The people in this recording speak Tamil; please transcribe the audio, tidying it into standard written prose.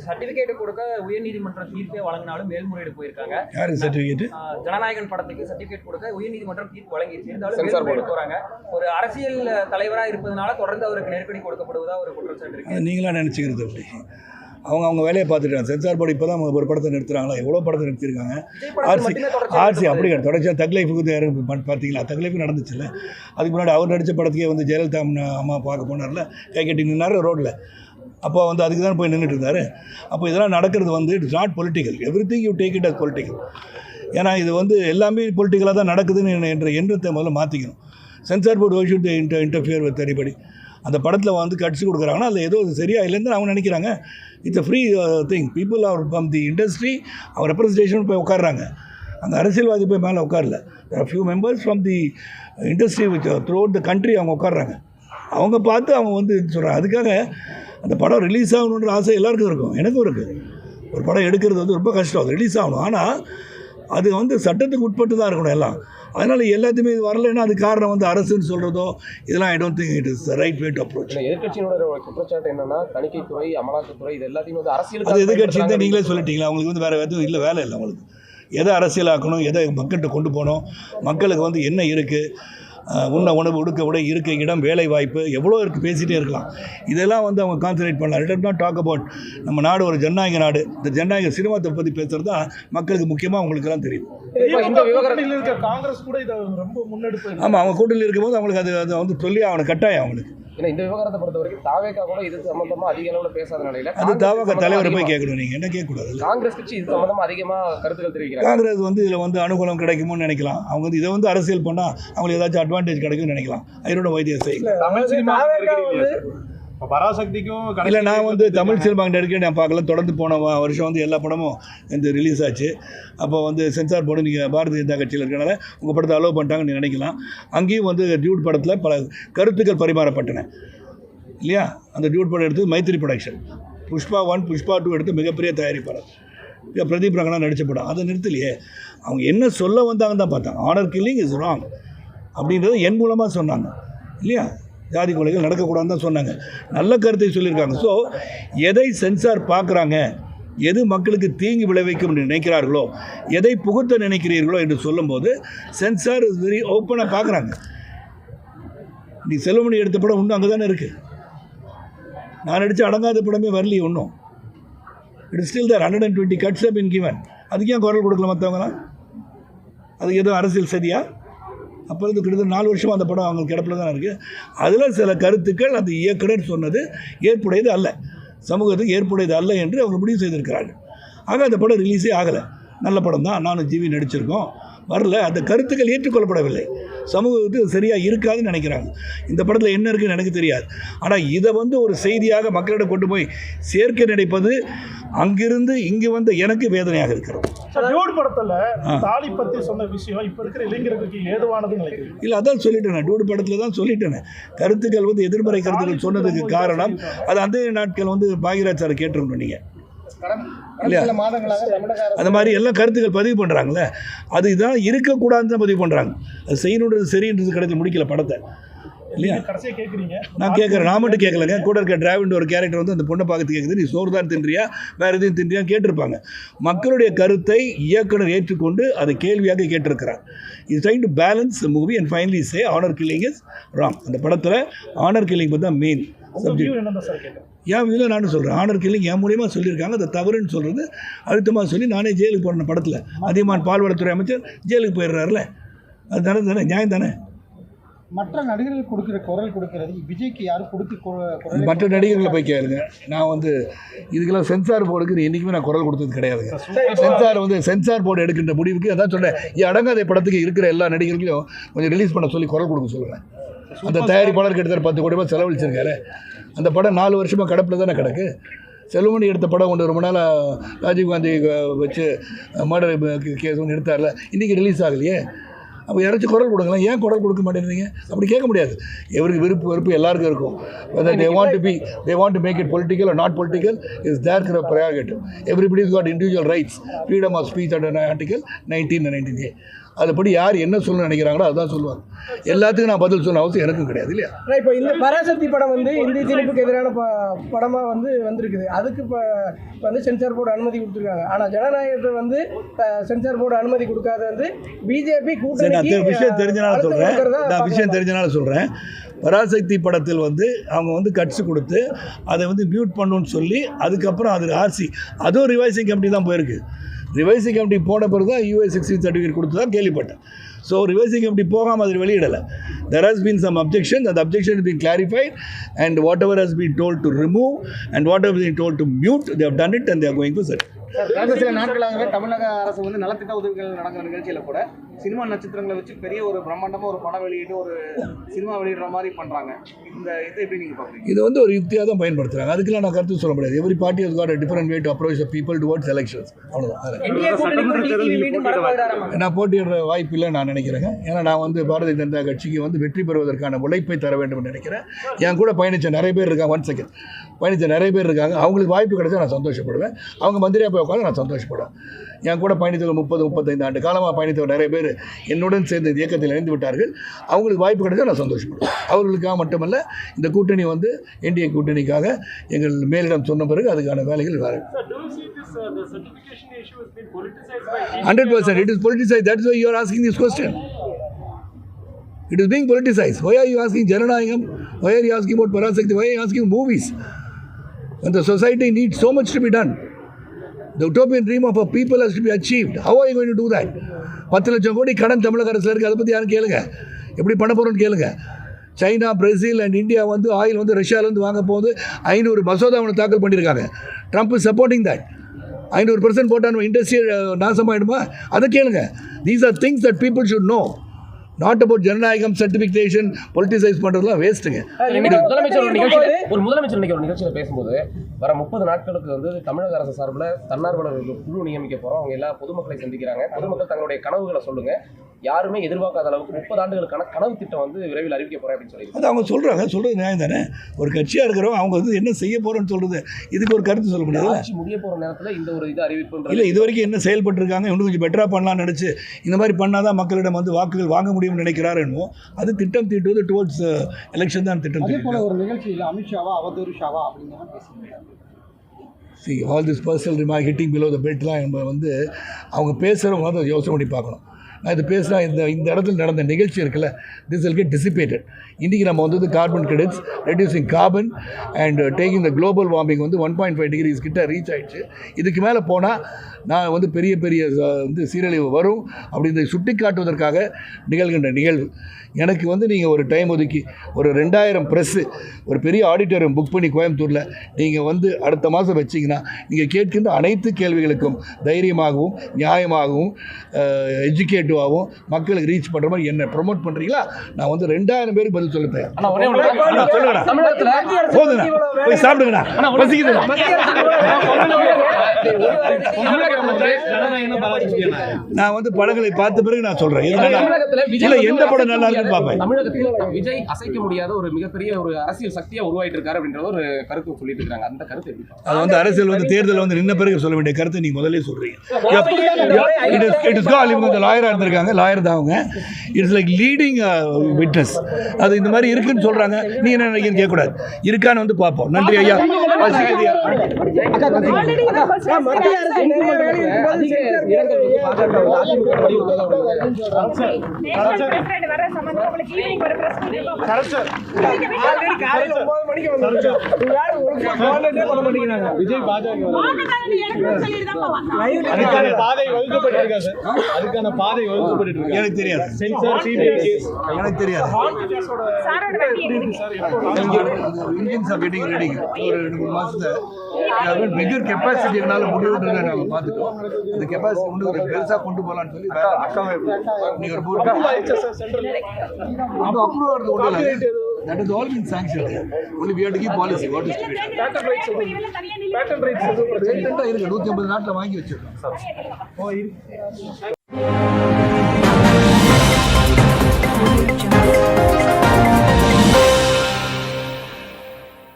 சர்டிபிகேட் கொடுக்க உயர்நீதிமன்றம் தீர்ப்பே வழங்கினாலும் மேல்முறையீடு போயிருக்காங்க. யாரு சர்டிபிகேட்? ஜனநாயகன் படத்துக்கு சர்டிபிகேட் கொடுக்க உயர்நீதிமன்றம் தீர்ப்பு வழங்கிடுச்சு. இருந்தாலும் மேல்முறையீடு போறாங்க. ஒரு அரசியல் தலைவரா இருப்பதனால தொடர்ந்து அவருக்கு நெருக்கடி கொடுக்கப்படுவதா ஒரு குற்றச்சாட்டு இருக்கு. நீங்களா நினைச்சுக்கிறது அப்படி? அவங்க வேலையை பார்த்துட்டாங்க. சென்சார் போர்டு இப்போ தான் ஒரு படத்தை நிறுத்துறாங்களா? எவ்வளோ படத்தை நிறுத்திருக்காங்க. ஆர்சி அப்படி கிடையாது. தொடர்ச்சியாக தக்லைஃபுக்கு பார்த்தீங்களா? தக்லைஃபு நடந்துச்சுல்ல. அதுக்கு முன்னாடி அவர் நடித்த படத்துக்கே வந்து ஜெயலலிதா அம்மா பார்க்க போனார்ல, கை கட்டி நின்னார் ரோட்டில். அப்போ வந்து அதுக்கு தான் போய் நின்றுட்டு இருந்தார். அப்போ இதெல்லாம் நடக்கிறது வந்து it's not political. Everything you take it as political. ஏன்னா இது வந்து எல்லாமே பொலிட்டிக்கலாக தான் நடக்குதுன்னு என்ற எண்ணத்தை முதல்ல மாற்றிக்கணும். Censor board should interfere with anybody. அந்த படத்தில் வந்து கட்சி கொடுக்குறாங்கன்னா அதில் ஏதோ சரியாக இல்லைன்னு அவங்க நினைக்கிறாங்க. It's a free thing. People are from the industry our representation போய் உட்காடுறாங்க. அந்த அரசியல்வாதி போய் மேலே உட்காரல. Few members from the industry which throughout the country அவங்க உட்காடுறாங்க. அவங்க பார்த்து அவங்க வந்து சொல்கிறாங்க. அதுக்காக அந்த படம் ரிலீஸ் ஆகணுன்ற ஆசை எல்லாருக்கும் இருக்கும், எனக்கும் இருக்குது. ஒரு படம் எடுக்கிறது வந்து ரொம்ப கஷ்டம், அது ரிலீஸ் ஆகணும். ஆனால் அது வந்து சட்டத்துக்கு உட்பட்டு தான் இருக்கணும் எல்லாம். அதனால் எல்லாத்தையுமே இது வரலைன்னா அது காரணம் வந்து அரசுன்னு சொல்கிறதோ இதெல்லாம் I don't think it is the right way to approach. எதிர்கட்சியினோட குற்றச்சாட்டு என்னன்னா தணிக்கைத்துறை, அமலாக்கத்துறை இது எல்லாத்தையும் வந்து அரசியல். அது எதிர்கட்சி தான் நீங்களே சொல்லிட்டீங்களா? அவங்களுக்கு வந்து வேறு எதுவும் இல்லை, வேலை இல்லை அவங்களுக்கு. எதை அரசியலாக்கணும், எதை மக்கள்கிட்ட கொண்டு போகணும், மக்களுக்கு வந்து என்ன இருக்குது, உண்ண உணவு, உடுக்க உடை, இருக்க இடம், வேலை வாய்ப்பு எவ்வளோ இருக்குது, பேசிகிட்டே இருக்கலாம். இதெல்லாம் வந்து அவங்க கான்சன்ட்ரேட் பண்ணலாம். லெட் நாட் டாக் அபவுட் நம்ம நாடு ஒரு ஜனநாயக நாடு. இந்த ஜனநாயக சினிமாத்தை பற்றி பேசுகிறது தான் மக்களுக்கு முக்கியமாக அவங்களுக்கெல்லாம் தெரியும். இந்த விவகாரத்தில் இருக்க காங்கிரஸ் கூட இதை ரொம்ப முன்னெடுப்பு. ஆமாம், அவங்க கூட்டணியில் இருக்கும்போது அவங்களுக்கு அது வந்து சொல்லி அவனுக்கு கட்டாயம் அவங்களுக்கு. ஏன்னா இந்த விவகாரத்தை பொறுத்த வரைக்கும் தாவேகா கூட இது சம்பந்தமாக அதிக அளவில் பேசாத நிலையில் அது தாவேகா தலைவரை போய் கேட்கணும். நீங்கள் என்ன கேட்கக்கூடாது. காங்கிரஸ் கட்சி இது சம்பந்தமாக அதிகமாக கருத்துக்கள் தெரிவிக்கிறாங்க. காங்கிரஸ் வந்து இதில் வந்து அனுகூலம் கிடைக்குமோன்னு நினைக்கலாம். அவங்க வந்து இதை வந்து அரசியல் பண்ணால் அவங்களுக்கு ஏதாச்சும் அட்வான்டேஜ் கிடைக்கும்னு நினைக்கலாம். ஐரோட வைத்தியம் செய்யல. பராசக்திக்கும் இல்லை, நான் வந்து தமிழ் சினிமா நெருக்கடி நான் பார்க்கல. தொடர்ந்து போன வருஷம் வந்து எல்லா படமும் இந்த ரிலீஸ் ஆச்சு. அப்போ வந்து சென்சார் போர்டு நீங்கள் பாரதிய ஜனதா கட்சியில் இருக்கிறனால உங்கள் படத்தை அலோவ் பண்ணிட்டாங்கன்னு நினைக்கலாம். அங்கேயும் வந்து டியூட் படத்தில் பல கருத்துக்கள் பரிமாறப்பட்டன இல்லையா? அந்த டியூட் படம் எடுத்து மைத்திரி ப்ரொடக்ஷன், புஷ்பா 1, புஷ்பா 2 எடுத்து மிகப்பெரிய தயாரிப்பாளர் பிரதீப் ரங்கனா நடித்த படம். அதை நிறுத்தலையே. அவங்க என்ன சொல்ல வந்தாங்கன்னு தான் பார்த்தாங்க. ஆனர் கில்லிங் இஸ் ராங் அப்படின்றத என் மூலமாக சொன்னாங்க இல்லையா? ஜாதி கொலைகள் நடக்கக்கூடாதுன்னு தான் சொன்னாங்க. நல்ல கருத்தை சொல்லியிருக்காங்க. ஸோ எதை சென்சார் பார்க்குறாங்க, எது மக்களுக்கு தீங்கு விளைவிக்கும் என்று நினைக்கிறார்களோ, எதை புகுத்த நினைக்கிறீர்களோ என்று சொல்லும்போது சென்சார் இஸ் வெரி ஓப்பனாக பார்க்குறாங்க. நீ செல்வமணி எடுத்த படம் இன்னும் அங்கே தானே இருக்குது. நான் நடித்த அடங்காத படமே வரலையே இன்னும். It is still there. 120 cuts have been given. அதுக்கு ஏன் குரல் கொடுக்கல மற்றவங்களாம்? அதுக்கு எதுவும் அரசியல் சரியா? அப்போ இருந்து கிட்டத்தட்ட 4 வருஷமாக அந்த படம் அவங்க கிடப்பில் தான் இருக்குது. அதில் சில கருத்துக்கள் அந்த இயக்குனர் சொன்னது ஏற்புடையது அல்ல, சமூகத்துக்கு ஏற்புடையது அல்ல என்று அவங்க முடிவு செய்திருக்கிறார்கள். ஆக அந்த படம் ரிலீஸே ஆகலை. நல்ல படம் தான், நானும் ஜிவி நடிச்சிருக்கோம், வரல. அந்த கருத்துக்கள் ஏற்றுக்கொள்ளப்படவில்லை. சமூகத்துக்கு சரியாக இருக்காதுன்னு நினைக்கிறாங்க. இந்த படத்தில் என்ன இருக்குன்னு எனக்கு தெரியாது. ஆனால் இதை வந்து ஒரு செய்தியாக மக்களிடம் கொண்டு போய் சேர்க்க நினைப்பது அங்கிருந்து இங்கே வந்து எனக்கு வேதனையாக இருக்கிறது. டியூட் படத்தில் தாலி பற்றி சொன்ன விஷயம் இப்போ இருக்கிற இளைஞர்களுக்கு ஏதுவானதுன்னு நினைக்கிறேன். இல்லை, அதான் சொல்லிட்டேன். டியூட் படத்தில் தான் சொல்லிட்டேன். கருத்துக்கள் வந்து எதிர்மறை கருத்துக்கள் சொன்னதுக்கு காரணம் அது அந்த நாட்கள் வந்து பாகியராஜ் சார் கேட்டிருக்கணும் நீங்கள் இல்லையா? அந்த மாதிரி எல்லாம் கருத்துக்கள் பதிவு பண்ணுறாங்களே, அது இதான் இருக்கக்கூடாதுன்னு தான் பதிவு பண்ணுறாங்க. அது செய்யணுன்றது சரின்றது கிடைச்சி முடிக்கல படத்தை இல்லையா? நான் கேட்குறேன், நான் மட்டும் கேட்கலங்க. கூட இருக்க டிராவிட் ஒரு கேரக்டர் வந்து அந்த பொண்ணை பார்த்து கேட்குது, நீ சோறு தான் தின்றியா வேறு எதுவும் தின்றியா கேட்டிருப்பாங்க. மக்களுடைய கருத்தை இயக்குனர் ஏற்றுக்கொண்டு அதை கேள்வியாக கேட்டிருக்கிறார். Is trying to balance the movie and finally say honour killing is wrong. அந்த படத்தில் ஆனர் கில்லிங் பற்றி தான் மெயின் சப்ஜெக்ட். என் இதில் நான் சொல்கிறேன், ஆனர் கில்லிங் என் மூலியமாக சொல்லியிருக்காங்க. அதை தவறுன்னு சொல்கிறது அழுத்தமாக சொல்லி நானே ஜெயிலுக்கு போன படத்தில் அதிகமான பால்வளத்துறை அமைச்சர் ஜெயிலுக்கு போயிடுறாருல, அது தானே நியாயம் தானே? மற்ற நடிகர்கள் கொடுக்குற குரல் கொடுக்கறது விஜய்க்கு யாரும் கொடுத்து மற்ற நடிகர்களை போய் கேளுங்க. நான் வந்து இதுக்கெல்லாம் சென்சார் போர்டுக்கு என்றைக்குமே நான் குரல் கொடுத்தது கிடையாதுங்க. சென்சார் போர்டு எடுக்கின்ற முடிவுக்கு அதான் சொன்னேன், அடங்காத படத்துக்கு இருக்கிற எல்லா நடிகர்களையும் கொஞ்சம் ரிலீஸ் பண்ண சொல்லி குரல் கொடுக்க சொல்லுங்கள். அந்த தயாரிப்பாளர் கிட்டத்தட்ட 10 கோடி ரூபாய் செலவழிச்சிருக்காரு. அந்த படம் 4 வருஷமாக கடப்பில் தானே கிடக்கு. செல்வமணி எடுத்த படம் ஒன்று ரொம்ப நாளாக ராஜீவ்காந்தி வச்சு மர்டர் கேஸ் ஒன்று எடுத்தார்ல, இன்றைக்கி ரிலீஸ் ஆகலையே. அப்போ யாராச்சும் குரல் கொடுக்கலாம், ஏன் குரல் கொடுக்க மாட்டேங்கிறீங்க? அப்படி கேட்க முடியாது. எவருக்கு வெறுப்பு எல்லாருக்கும் இருக்கும். they want to make it political or not political is their prerogative. Everybody's got individual rights, freedom of speech under article 19 and 19A. அதுபடி யார் என்ன சொல்லணும்னு நினைக்கிறாங்களோ அதுதான் சொல்லுவாங்க. எல்லாத்துக்கும் நான் பதில் சொல்ல அவசியம் எனக்கும் கிடையாது இல்லையா? இப்போ இந்த பராசக்தி படம் வந்து இந்திய திணிப்புக்கு எதிரான படமாக வந்திருக்குது. அதுக்கு இப்போ வந்து சென்சார் போர்டு அனுமதி கொடுத்துருக்காங்க. ஆனால் ஜனநாயகத்தை வந்து சென்சார் போர்டு அனுமதி கொடுக்காத வந்து பிஜேபி கூட்டணி விஷயம் தெரிஞ்சனால சொல்கிறேன். பராசக்தி படத்தில் வந்து அவங்க வந்து கட்ஸ் கொடுத்து அதை வந்து மியூட் பண்ணணும்னு சொல்லி அதுக்கப்புறம் அது ஆர்சி அதுவும் ரிவைசிங் கமிட்டி தான் போயிருக்கு. ரிவைசிங் கமிட்டி போன பிறகு தான் US-60 சர்டிஃபிகேட் கொடுத்து தான் கேள்விப்பட்டேன். ஸோ ரிவைசிங் கமிட்டி போகாமல் அது வெளியிடலை. There has been some objection. That objection has been clarified and whatever has been told to remove and whatever has been told to mute, they have done it and they are going for certificate. கடந்த சில நாட்களாகவே தமிழக அரசு வந்து நலத்திட்ட உதவிகள் நடக்கிற நிகழ்ச்சியில் கூட சினிமா நட்சத்திரங்களை வச்சு பெரிய ஒரு பிரம்மாண்டமாக ஒரு படம் வெளியிட்டு ஒரு சினிமா வெளியிடுற மாதிரி பண்ணுறாங்க. இந்த இதை எப்படி நீங்கள் பார்க்குறீங்க? இது வந்து ஒரு யுக்தியாக தான் பயன்படுத்துகிறாங்க. அதுக்கெல்லாம் நான் கருத்து சொல்ல முடியாது. Every party has got a different way to approach the people towards elections. அவ்வளோதான். நான் போட்டியிடுற வாய்ப்பு இல்லை நான் நினைக்கிறேங்க. ஏன்னா நான் வந்து பாரதிய ஜனதா கட்சிக்கு வந்து வெற்றி பெறுவதற்கான உழைப்பை தர வேண்டும் நினைக்கிறேன். என் கூட பயணித்த நிறைய பேர் இருக்காங்க. பயணித்த நிறைய பேர் இருக்காங்க. அவங்களுக்கு வாய்ப்பு கிடைச்சா நான் சந்தோஷப்படுவேன். அவங்க மந்திரியாக போய் உட்காந்து நான் சந்தோஷப்படுவேன். என் கூட பயணித்தவர் 30-35 ஆண்டு காலமாக பயணித்தவர் நிறைய பேர் என்னுடன் சேர்ந்து இந்த இயக்கத்தில் இணைந்து விட்டார்கள். அவங்களுக்கு வாய்ப்பு கிடைச்சா நான் சந்தோஷப்படுவேன். அவர்களுக்காக மட்டுமல்ல, இந்த கூட்டணி வந்து என்டிஏ கூட்டணிக்காக எங்கள் மேலிடம் சொன்ன பிறகு அதுக்கான வேலைகள் வேறு. 100% it is politicized. That's why you are asking this question. It is being politicized. Why are you asking Jananayagam? Why are you asking about Parasakti? Why are you asking movies? And the society needs so much to be done. The utopian dream of a people has to be achieved. How are you going to do that? 10 லட்சம் கோடி கடன் தமிழக அரசு இருக்குது. அதை பற்றி யாரும் கேளுங்க. எப்படி பண்ண போகிறோன்னு கேளுங்க. சைனா, பிரேசில் அண்ட் இந்தியா வந்து ஆயில் வந்து ரஷ்யாவிலேருந்து வாங்க போகுது. 500 மசோதாவை தாக்கல் பண்ணியிருக்காங்க. Trump is supporting that. 500% போட்டால் இண்டஸ்ட்ரியல் நாசமாயிடுமா? அதை கேளுங்க. These are things that people should know. Not about ஜனநாயகம் சர்டிஃபிகேஷன் பொலிட்டிசைஸ் பண்ணுறதுலாம் வேஸ்ட்டுங்க. முதலமைச்சர் ஒரு நிகழ்ச்சியில் பேசும்போது வர 30 நாட்களுக்கு வந்து தமிழக அரசு சார்பில் தன்னார்வலர்களுக்கு குழு நியமிக்க போகிறோம். அவங்க எல்லா பொதுமக்களை சந்திக்கிறாங்க. பொதுமக்கள் தங்களுடைய கனவுகளை சொல்லுங்கள். யாருமே எதிர்பார்க்காத அளவுக்கு 30 ஆண்டுகளுக்கான கனவு திட்டம் வந்து விரைவில் அறிவிக்க போகிறேன் அப்படின்னு சொல்லி அது அவங்க சொல்கிறது நியாயம் தானே. ஒரு கட்சியாக இருக்கிறோம், அவங்க வந்து என்ன செய்ய போகிறோன்னு சொல்கிறது, இதுக்கு ஒரு கருத்து சொல்ல முடியாது. ஆட்சி முடிய போகிற நேரத்தில் இந்த ஒரு இது அறிவிப்பு இல்லை. இது வரைக்கும் என்ன செயல்பட்டுருக்காங்க, இன்னும் கொஞ்சம் பெட்டராக பண்ணலாம்னு நினச்சி இந்த மாதிரி பண்ணால் தான் மக்களிடம் வந்து வாக்குகள் வாங்க முடியும்னு நினைக்கிறாரு. என்னமோ அது திட்டம் தீட்டுவது டுவர்ட்ஸ் எலெக்ஷன் தான் திட்டம். அதே போல ஒரு நிகழ்ச்சியில் அமித்ஷாவா அவதூறு ஷாவா அப்படிங்கிற பேசுகிறாங்க. See, all this personal remark hitting below the belt லாம் வந்து அவங்க பேசுகிறவங்க வந்து யோசனை பண்ணி பார்க்கணும். நான் இது பேசுகிறா இந்த இடத்துல நடந்த நிகழ்ச்சி இருக்குல்ல, திஸ் வில் கெட் டிசிபேட்டட். இன்றைக்கி நம்ம வந்து carbon credits, reducing carbon and taking the global warming வந்து 1.5 டிகிரிஸ் கிட்ட ரீச் ஆகிடுச்சு. இதுக்கு மேலே போனால் நான் வந்து பெரிய வந்து சீரழிவு வரும் அப்படின்னு சுட்டி காட்டுவதற்காக நிகழ்கின்ற நிகழ்வு. எனக்கு வந்து நீங்கள் ஒரு டைம் ஒதுக்கி ஒரு 2000 ப்ரெஸ்ஸு ஒரு பெரிய ஆடிட்டோரியம் புக் பண்ணி கோயம்புத்தூரில் நீங்கள் வந்து அடுத்த மாதம் வச்சிங்கன்னா நீங்கள் கேட்கின்ற அனைத்து கேள்விகளுக்கும் தைரியமாகவும் நியாயமாகவும் எஜுகேட்டிவாகவும் மக்களுக்கு ரீச் பண்ணுற மாதிரி என்ன ப்ரொமோட் பண்ணுறீங்களா? நான் வந்து 2000 பேருக்கு பதில் சொல்ல தயார். போதுண்ணா, போய் சாப்பிடுங்கண்ணா, பசிக்குதுண்ணா. நான் வந்து படங்களை பார்த்த பிறகு நான் சொல்கிறேன் எந்த படம் நல்லா இருக்குன்னு பார்ப்பேன். தமிழகத்தில் விஜய் அசைக்க முடியாத ஒரு மிகப்பெரிய ஒரு அரசியல் சக்தியாக உருவாயிட்டு இருக்காரு அப்படின்ற ஒரு கருத்து சொல்லிட்டு இருக்காங்க. அந்த கருத்து எப்படி? அது வந்து அரசியல் வந்து தேர்தல் வந்து நின்ன பிறகு சொல்ல வேண்டிய கருத்தை நீங்கள் முதலே சொல்கிறீங்க. இவங்க லாயராக இருந்திருக்காங்க, லாயர் தான் அவங்க. It's like leading witness. அது இந்த மாதிரி இருக்குன்னு சொல்கிறாங்க. நீ என்ன நினைக்கிறீங்க கேட்கக்கூடாது. இருக்கான்னு வந்து பார்ப்போம். நன்றி ஐயா. விஜய் பாஜக அதுக்கான பாதை வகுக்கப்பட்டு எனக்கு தெரியாது. எனக்கு தெரியாது. Engines are getting ready. ஒரு 2-3 மாசத்துல பிகர் கெப்பாசிட்டினால முடிவுன்றதை நாங்கள் பார்த்துட்டோம். இந்த கெப்பாசிட்டி கொண்டு பெருசாக கொண்டு போகலான்னு சொல்லி நீங்கள் ஒரு that has all been sanctioned. Only we have to keep policy. What is to be done? Patent rights. 150 நாட்டில் வாங்கி வச்சிருக்கோம்.